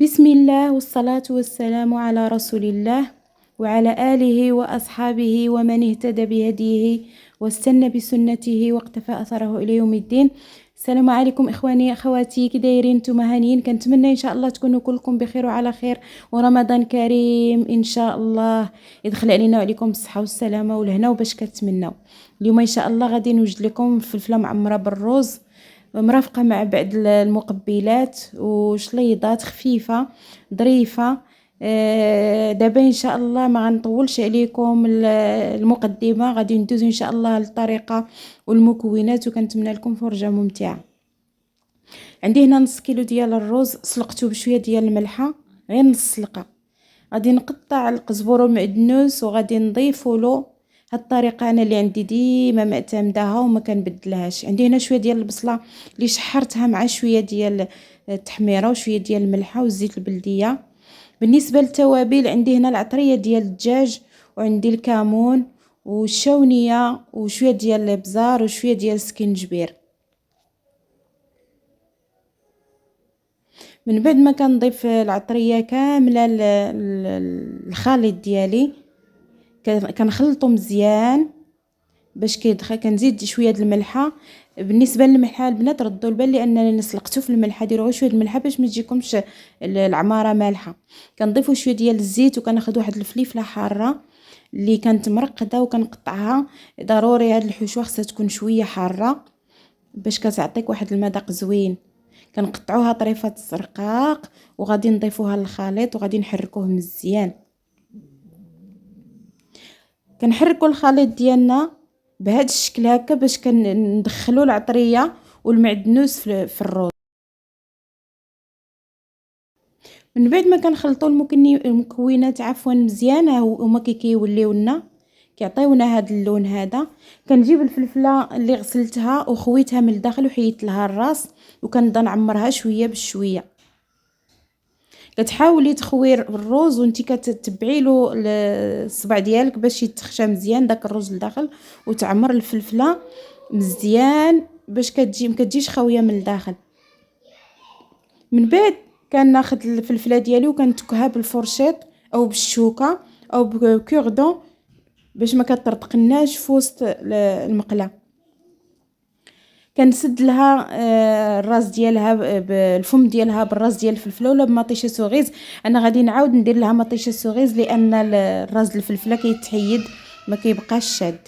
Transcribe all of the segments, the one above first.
بسم الله والصلاة والسلام على رسول الله وعلى آله وأصحابه ومن اهتدى بهديه واستنى بسنته واقتفى أثره إلى يوم الدين. السلام عليكم إخواني أخواتي، كي دايرين نتوما هانيين؟ كنتمنى إن شاء الله تكونوا كلكم بخير وعلى خير، ورمضان كريم إن شاء الله يدخل علينا وعليكم بالصحة والسلامة والهنا وباش كتمناو. اليوم إن شاء الله غادي نوجد لكم فلفلة معمرة بالروز مرافقة مع بعض المقبلات وشليضات خفيفة ظريفة. دابا ان شاء الله ما غنطولش عليكم المقدمة، غادي ندوز ان شاء الله للطريقة والمكونات، وكنتمنى لكم فرجة ممتعة. عندي هنا نص كيلو ديال الرز سلقته بشوية ديال الملحة، غير نص سلقة. غادي نقطع القزبر والمعدنوس وغادي نضيفو له. هاد الطريقه انا اللي عندي ديما معتمداها وما كنبدلهاش. عندي هنا شويه ديال البصله اللي شحرتها مع شويه ديال التحميره وشويه ديال الملحه والزيت البلديه. بالنسبه للتوابل عندي هنا العطريه ديال الدجاج، وعندي الكمون والشونيه وشويه ديال الابزار وشويه ديال السكنجبير. من بعد ما كنضيف العطريه كامله الخليط ديالي، كنخلطو مزيان باش كيدخل. كنزيد شويه د الملحه. بالنسبه للملحه البنات ردوا البال لانني نسلقته في الملحه، ديروا شويه الملحه باش ما تجيكمش العماره مالحه. كنضيفوا شويه ديال الزيت وكناخذ واحد الفليفله حاره اللي كانت مرقده وكنقطعها. ضروري هاد الحشوه خصها تكون شويه حاره باش كتعطيك واحد المذاق زوين. كنقطعوها طريفات زرقاق وغادي نضيفوها للخليط وغادي نحركوه مزيان. كنحركوا الخليط ديالنا بهذا الشكل هكا باش كندخلوا العطريه والمعدنوس في الروز. من بعد ما كنخلطوا المكونات مزيان هما كيوليو لنا كيعطيونا هذا اللون هذا. كنجيب الفلفله اللي غسلتها وخويتها من الداخل وحيدت لها الراس وكنبدا نعمرها شويه بشويه. كتحاولي تخوي الروز وانتي كتتبعي له الصبع ديالك باش يتخشى مزيان داك الروز لداخل، وتعمر الفلفله مزيان باش ما كتجيش خاويه من الداخل. من بعد كناخذ الفلفله ديالي وكنتكها بالفرشيط او بالشوكه او بكوردون باش ما كترتقناش في وسط المقله. كنسد لها الراس ديالها بالفم ديالها بالراس ديال الفلفله ولا بمطيشه سوغيز. انا غادي نعاود ندير لها مطيشه سوغيز لان الراس الفلفله كيتحيد ما كيبقاش شاد.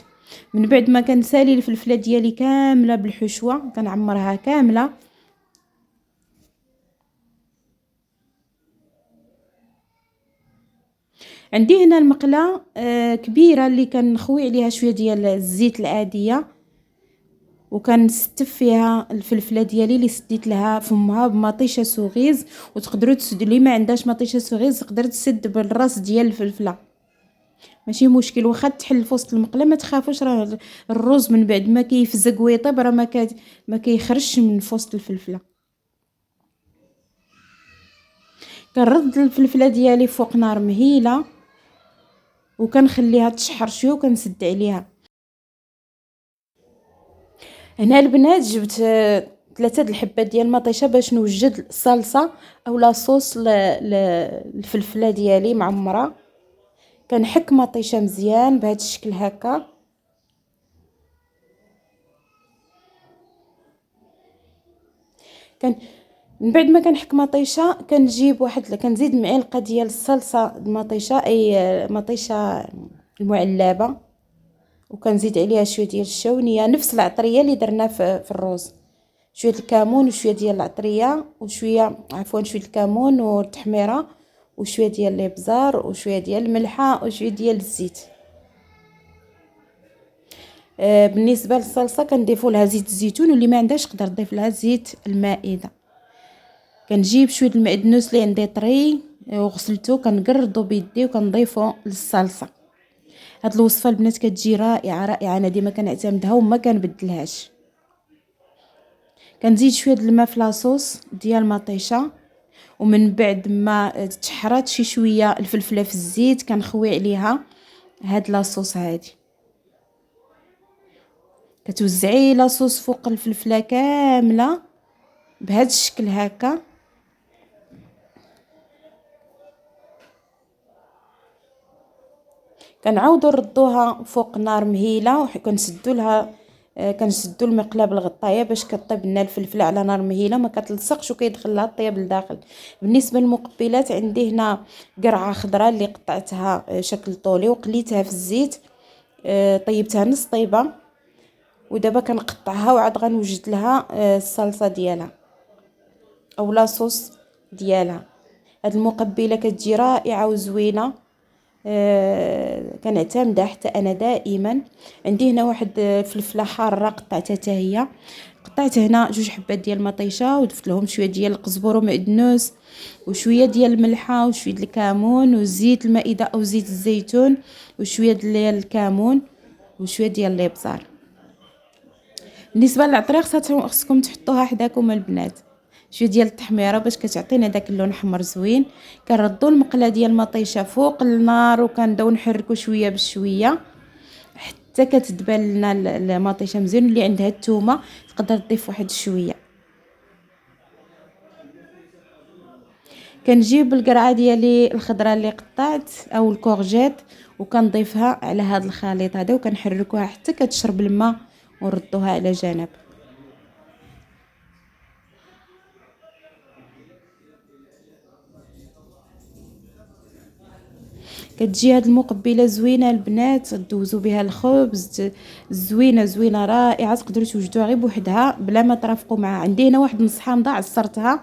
من بعد ما كنسالي الفلفله ديالي كامله بالحشوه كنعمرها كامله. عندي هنا المقله كبيره اللي كنخوي عليها شويه ديال الزيت العاديه، وكنستف فيها الفلفله ديالي اللي سديت لها فمها بمطيشه سوغيز. وتقدروا تسدوا اللي ما عندهاش مطيشه سوغيز تقدر تسد بالراس ديال الفلفله، ماشي مشكل. واخا تحل في وسط المقله ما تخافوش، راه الرز من بعد ما كيفزق ويطيب راه ما كيخرجش من في وسط الفلفله. كنرد الفلفله ديالي فوق نار مهيله وكنخليها تشحر شويه وكنسد عليها. هنا البنات جبت 3 الحبات ديال المطيشه باش نوجد الصلصه او لاصوص الفلفله ديالي معمره. كنحك مطيشه مزيان بهذا الشكل هكا. من بعد ما كنحك مطيشه كنجيب كنزيد معلقه ديال الصلصه المطيشه، اي مطيشه المعلبه، وكنزيد عليها شويه ديال الشونيه نفس العطريه اللي درنا في الروز. شويه الكمون وشويه ديال العطريه وشويه شويه الكمون والتحميره وشويه ديال الابزار وشويه ديال الملحه وشويه ديال الزيت. بالنسبه للصلصه كنضيفوا لها زيت الزيتون، واللي ما عندهاش تقدر تضيف لها زيت المائده. كنجيب شويه المعدنوس اللي عندي طري وغسلته كنقرضو بيدي وكنضيفو للصلصه. هاد الوصفه البنات كتجي رائعه رائعه، انا ديما كنعتمدها وما كنبدلهاش. كنزيد شويه الماء في لاصوص ديال المطيشه، ومن بعد ما تشحرات شي شويه الفلفله في الزيت كنخوي عليها هاد لاصوص هادي. كتوزعي لاصوص فوق الفلفله كامله بهذا الشكل هكا. كنعاودو نردوها فوق نار مهيله وكنسدو لها كنسدو المقله بالغطايه باش كطيب لنا الفلفله على نار مهيله ما كتلصقش وكيدخل لها الطياب لداخل. بالنسبه للمقبلات عندي هنا قرعه خضراء اللي قطعتها شكل طولي وقليتها في الزيت، طيبتها نص طيبه، ودابا كنقطعها وعاد غنوجد لها الصلصه ديالها او لاصوص ديالها. هاد المقبله كتجي رائعه وزوينه، كنعتمدها حتى انا دائما. عندي هنا واحد فلفله حاره قطعتها حتى هي، قطعت هنا 2 حبات ديال المطيشه وضفت لهم شويه ديال القزبر ومعدنوس وشويه ديال الملحه وشويه ديال الكمون وزيت المائده او زيت الزيتون وشويه ديال الكمون وشويه ديال الابزار. بالنسبه للعطريه خصكم تحطوها حداكم البنات شويه ديال التحميره باش كتعطينا داك اللون احمر زوين. كنردوا المقله ديال المطيشه فوق النار وكنبداو نحركوا شويه بشويه حتى كتدبل لنا المطيشه مزيان. اللي عندها الثومه تقدر تضيف واحد شويه. كنجيب القرعه ديالي الخضراء اللي قطعت او الكورجيت وكنضيفها على هذا الخليط هذا وكنحركوها حتى كتشرب الماء ونردوها على جنب. كتجي هاد المقبله زوينه البنات، دوزوا بها الخبز، زوينه زوينه رائعه، تقدروا توجدوها غير بوحدها بلا ما ترافقوا معها. عندي هنا واحد نص حامضه عصرتها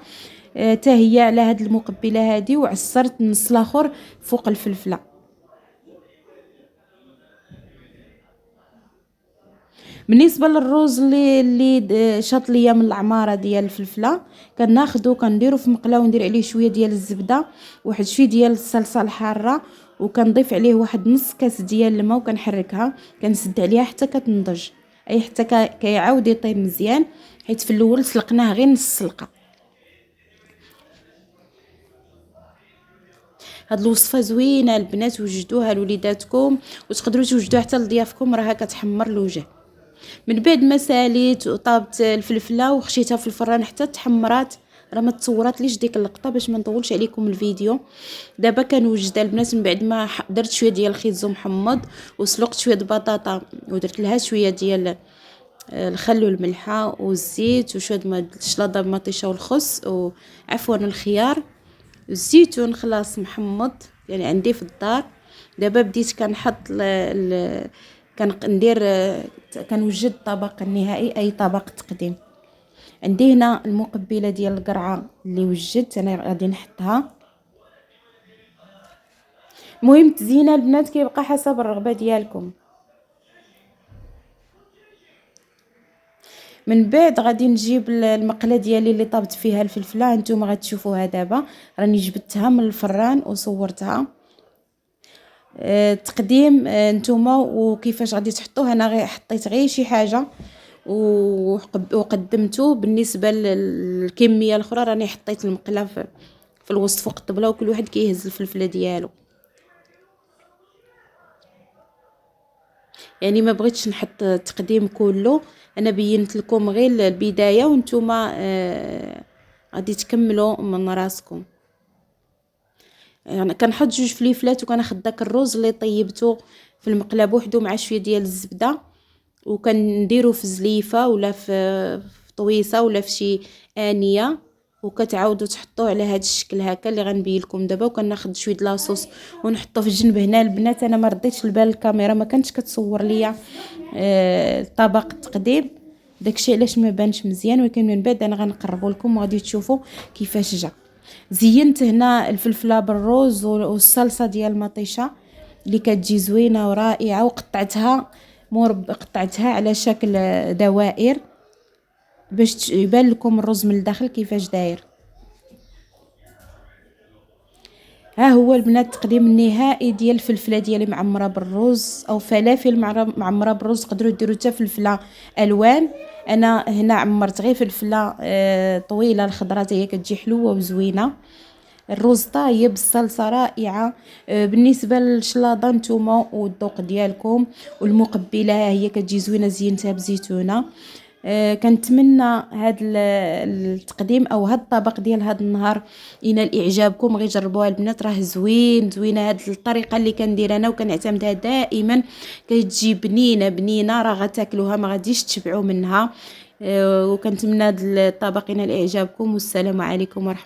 حتى هي على هاد المقبله هادي، وعصرت النص الاخر فوق الفلفله. بالنسبه للروز اللي شاط ليا من العماره ديال الفلفله، كناخذو كنديرو في مقله وندير عليه شويه ديال الزبده واحد شويه ديال الصلصه الحاره وكنضيف عليه واحد نص كاس ديال الماء وكنحركها كنسد عليها حتى كتنضج، اي حتى كيعاود يطيب مزيان، حيت في الاول سلقناه غير نص سلقه. هاد الوصفه زوينه البنات، وجدوها لوليداتكم وتقدروا توجدوها حتى لضيافكم، راها كتحمر الوجه. من بعد ما ساليت وطابت الفلفله وخشيتها في الفران حتى تحمرات، راه ما تصورات ليش ديك اللقطه باش ما نطولش عليكم الفيديو. دابا كنوجدها البنات من بعد ما درت شويه ديال الخيزو محمض وسلقت شويه البطاطا ودرت لها شويه ديال الخل والملحه والزيت وشويه الشلاضه بالمطيشه والخس وعفوا الخيار والزيتون خلاص محمض يعني عندي في الدار. دابا بديت كنحط كندير كنوجد الطبق النهائي اي طبق تقديم. عندي هنا المقبله ديال القرعه اللي وجدت انا غادي نحطها. المهم تزيينها البنات كيبقى حسب الرغبه ديالكم. من بعد غادي نجيب المقله ديالي اللي طابت فيها الفلفله، نتوما غتشوفوها دابا راني جبدتها من الفران وصورتها. تقديم نتوما وكيفاش غادي تحطوه. انا غير حطيت غير شي حاجه وقدمته. بالنسبه للكميه الاخرى راني حطيت المقله في الوسط فوق الطبله وكل واحد كيهز الفلفله ديالو. يعني ما بغيتش نحط التقديم كله، انا بينت لكم غير البدايه وانتوما غادي تكملوا من راسكم. يعني كنحط 2 فليفلات وكناخذ داك الرز اللي طيبته في المقله بوحدو مع شويه ديال الزبده وكنديرو في زليفه ولا في طويصه ولا في شي انيه وكتعاودوا تحطوه على هذا الشكل هكا اللي غنبين لكم دابا. وكناخذ شويه لاصوص ونحطه في الجنب هنا البنات. انا ما رديتش البال الكاميرا ما كانتش كتصور ليا طبق التقديم داكشي علاش ما بانش مزيان، ولكن من بعد انا غنقربوا لكم وغادي تشوفوا كيفاش جا. زينت هنا الفلفله بالروز والصلصه ديال المطيشه اللي كتجي زوينه ورائعه وقطعتها قطعتها على شكل دوائر باش يبان لكم الرز من الداخل كيفاش داير. ها هو البنات التقديم النهائي ديال الفلفله ديالي معمره بالرز او فلافل معمره بالرز. تقدروا ديروا حتى فلفله الوان، انا هنا عمرت غير فلفله طويله الخضراء هي كتجي حلوه وزوينه. الرز طايب، الصلصه رائعه. بالنسبه للشلاضه نتوما والذوق ديالكم، والمقبله هي كتجي زوينه زينتها بزيتونه. كنتمنى هذا التقديم او هذا الطبق ديال هذا النهار ينال اعجابكم. غير جربوها البنات، راه زوينه هذه الطريقه اللي كندير انا وكنعتمدها دائما، كتجي بنينه راه غتاكلوها ما غاديش تشبعوا منها. وكنتمنى هذا الطبق ينال اعجابكم، والسلام عليكم ورحمه